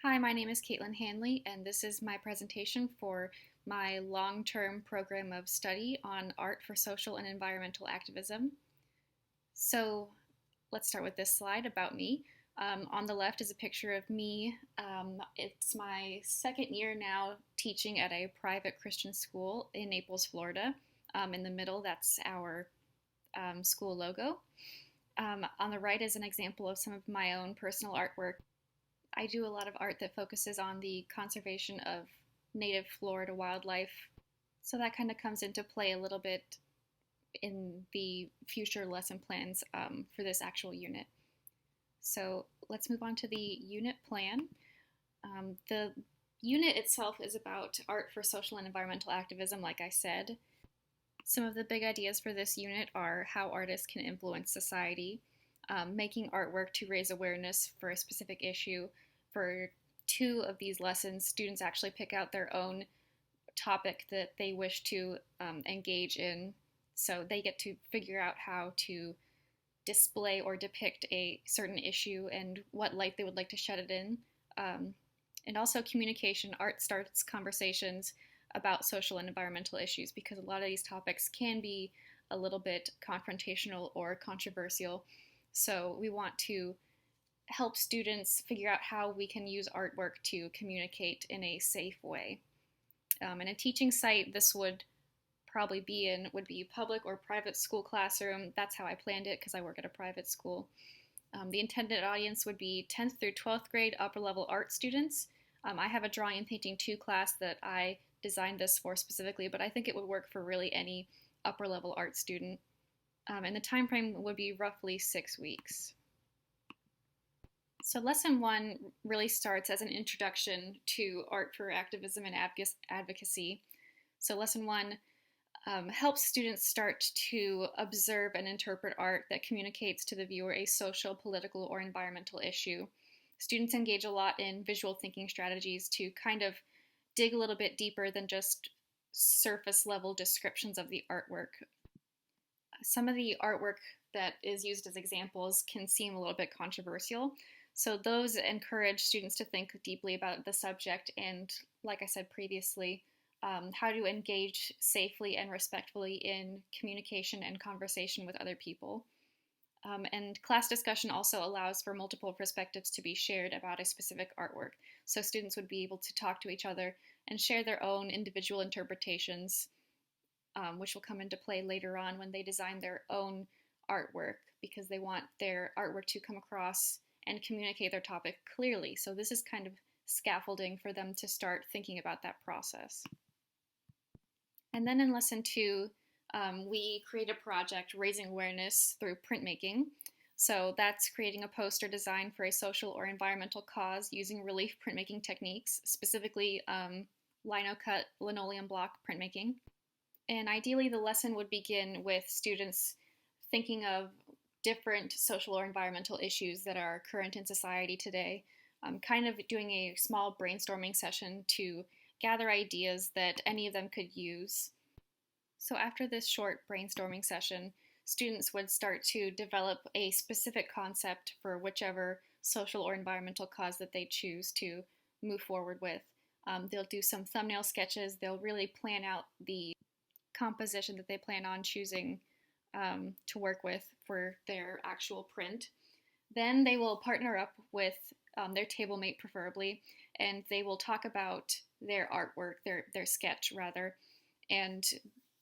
Hi, my name is Caitlin Hanley, and this is my presentation for my long-term program of study on art for social and environmental activism. So let's start with this slide about me. On the left is a picture of me. It's my second year now teaching at a private Christian school in Naples, Florida. In the middle, that's our school logo. On the right is an example of some of my own personal artwork. I do a lot of art that focuses on the conservation of native Florida wildlife. So that kind of comes into play a little bit in the future lesson plans for this actual unit. So let's move on to the unit plan. The unit itself is about art for social and environmental activism, like I said. Some of the big ideas for this unit are how artists can influence society, making artwork to raise awareness for a specific issue. For two of these lessons, students actually pick out their own topic that they wish to engage in. So they get to figure out how to display or depict a certain issue and what light they would like to shed it in. And also communication. Art starts conversations about social and environmental issues because a lot of these topics can be a little bit confrontational or controversial. So we want to help students figure out how we can use artwork to communicate in a safe way. In a teaching site, this would probably be in would be public or private school classroom. That's how I planned it because I work at a private school. The intended audience would be 10th through 12th grade upper level art students. I have a drawing and painting 2 class that I designed this for specifically, but I think it would work for really any upper level art student. And the time frame would be roughly 6 weeks. So lesson 1 really starts as an introduction to art for activism and advocacy. So lesson 1 helps students start to observe and interpret art that communicates to the viewer a social, political, or environmental issue. Students engage a lot in visual thinking strategies to kind of dig a little bit deeper than just surface level descriptions of the artwork. Some of the artwork that is used as examples can seem a little bit controversial. So those encourage students to think deeply about the subject and, like I said previously, how to engage safely and respectfully in communication and conversation with other people. And class discussion also allows for multiple perspectives to be shared about a specific artwork. So students would be able to talk to each other and share their own individual interpretations, which will come into play later on when they design their own artwork because they want their artwork to come across and communicate their topic clearly. So this is kind of scaffolding for them to start thinking about that process. And then in lesson 2, we create a project raising awareness through printmaking. So that's creating a poster design for a social or environmental cause using relief printmaking techniques, specifically lino cut linoleum block printmaking. And ideally the lesson would begin with students thinking of different social or environmental issues that are current in society today, kind of doing a small brainstorming session to gather ideas that any of them could use. So after this short brainstorming session, students would start to develop a specific concept for whichever social or environmental cause that they choose to move forward with. They'll do some thumbnail sketches. They'll really plan out the composition that they plan on choosing to work with for their actual print. Then they will partner up with their table mate preferably, and they will talk about their artwork, their sketch rather, and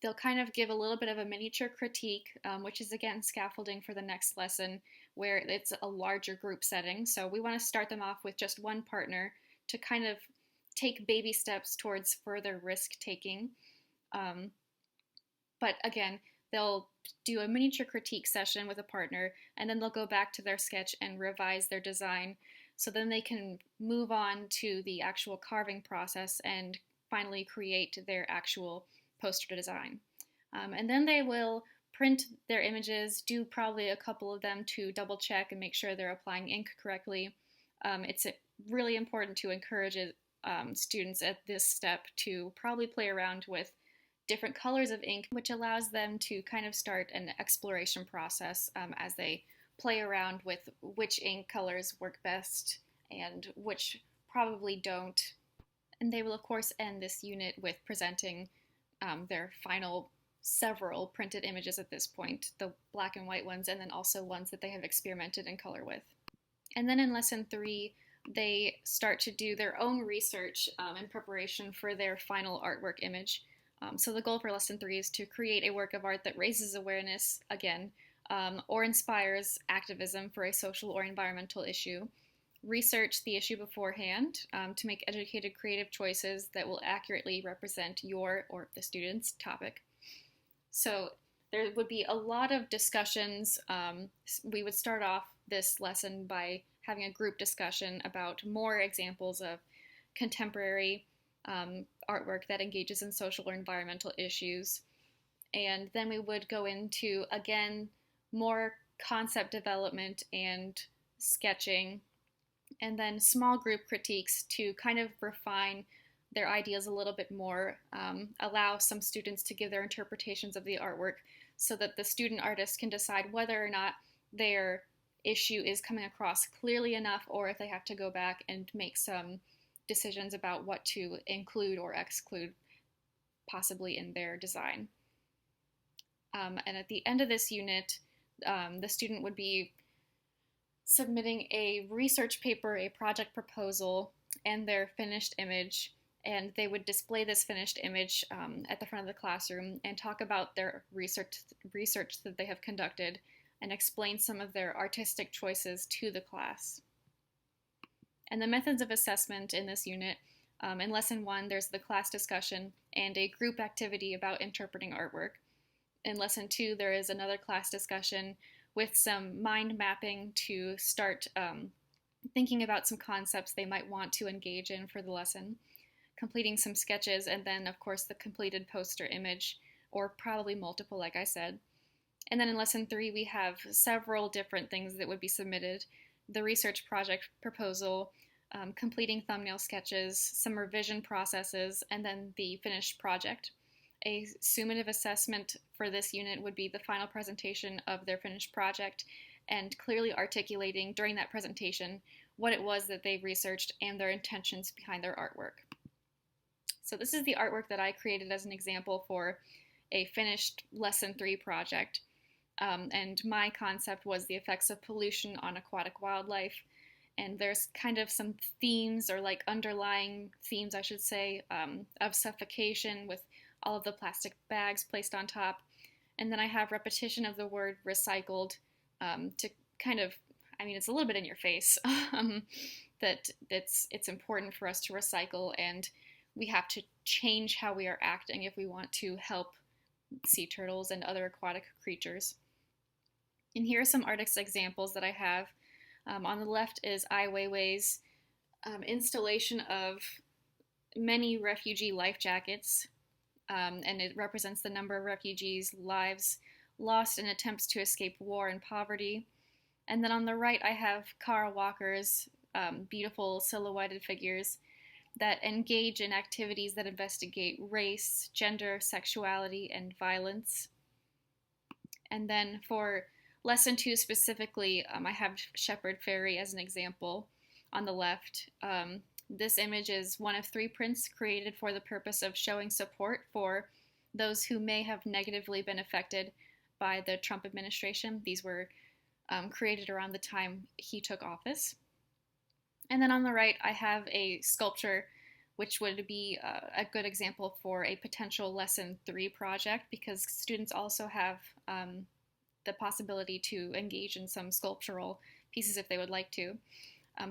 they'll kind of give a little bit of a miniature critique, which is again scaffolding for the next lesson where it's a larger group setting. So we want to start them off with just one partner to kind of take baby steps towards further risk taking. But again, they'll do a miniature critique session with a partner, and then they'll go back to their sketch and revise their design. So then they can move on to the actual carving process and finally create their actual poster design. And then they will print their images, do probably a couple of them to double check and make sure they're applying ink correctly. It's really important to encourage students at this step to probably play around with different colors of ink, which allows them to kind of start an exploration process as they play around with which ink colors work best and which probably don't. And they will, of course, end this unit with presenting their final several printed images at this point, the black and white ones, and then also ones that they have experimented in color with. And then in lesson 3, they start to do their own research in preparation for their final artwork image. So the goal for lesson 3 is to create a work of art that raises awareness, again, or inspires activism for a social or environmental issue. Research the issue beforehand to make educated, creative choices that will accurately represent your or the student's topic. So there would be a lot of discussions. We would start off this lesson by having a group discussion about more examples of contemporary artwork that engages in social or environmental issues. And then we would go into, again, more concept development and sketching, and then small group critiques to kind of refine their ideas a little bit more, allow some students to give their interpretations of the artwork so that the student artist can decide whether or not their issue is coming across clearly enough, or if they have to go back and make some decisions about what to include or exclude possibly in their design. And at the end of this unit, the student would be submitting a research paper, a project proposal, and their finished image, and they would display this finished image at the front of the classroom and talk about their research that they have conducted and explain some of their artistic choices to the class. And the methods of assessment in this unit, in lesson 1, there's the class discussion and a group activity about interpreting artwork. In lesson 2, there is another class discussion with some mind mapping to start thinking about some concepts they might want to engage in for the lesson, completing some sketches, and then, of course, the completed poster image, or probably multiple, like I said. And then in lesson 3, we have several different things that would be submitted: the research project proposal, completing thumbnail sketches, some revision processes, and then the finished project. A summative assessment for this unit would be the final presentation of their finished project and clearly articulating during that presentation what it was that they researched and their intentions behind their artwork. So this is the artwork that I created as an example for a finished lesson 3 project. And my concept was the effects of pollution on aquatic wildlife. And there's kind of some themes, or like underlying themes, I should say, of suffocation with all of the plastic bags placed on top. And then I have repetition of the word recycled to kind of, I mean, it's a little bit in your face, that it's important for us to recycle, and we have to change how we are acting if we want to help sea turtles and other aquatic creatures. And here are some artist examples that I have. On the left is Ai Weiwei's installation of many refugee life jackets, and it represents the number of refugees' lives lost in attempts to escape war and poverty. And then on the right, I have Kara Walker's beautiful silhouetted figures that engage in activities that investigate race, gender, sexuality, and violence. And then for lesson 2 specifically, I have Shepard Fairey as an example on the left. This image is one of 3 prints created for the purpose of showing support for those who may have negatively been affected by the Trump administration. These were created around the time he took office. And then on the right, I have a sculpture, which would be a good example for a potential lesson 3 project, because students also have the possibility to engage in some sculptural pieces if they would like to.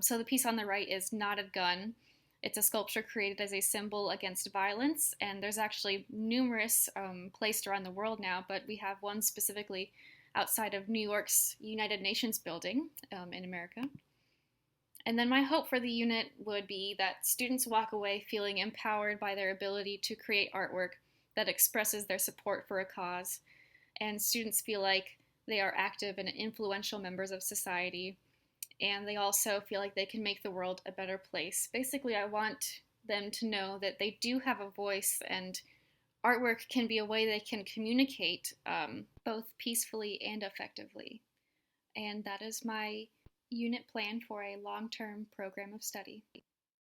So the piece on the right is Knotted Gun. It's a sculpture created as a symbol against violence, and there's actually numerous placed around the world now, but we have one specifically outside of New York's United Nations building in America. And then my hope for the unit would be that students walk away feeling empowered by their ability to create artwork that expresses their support for a cause, and students feel like they are active and influential members of society, and they also feel like they can make the world a better place. Basically, I want them to know that they do have a voice, and artwork can be a way they can communicate both peacefully and effectively. And that is my unit plan for a long-term program of study.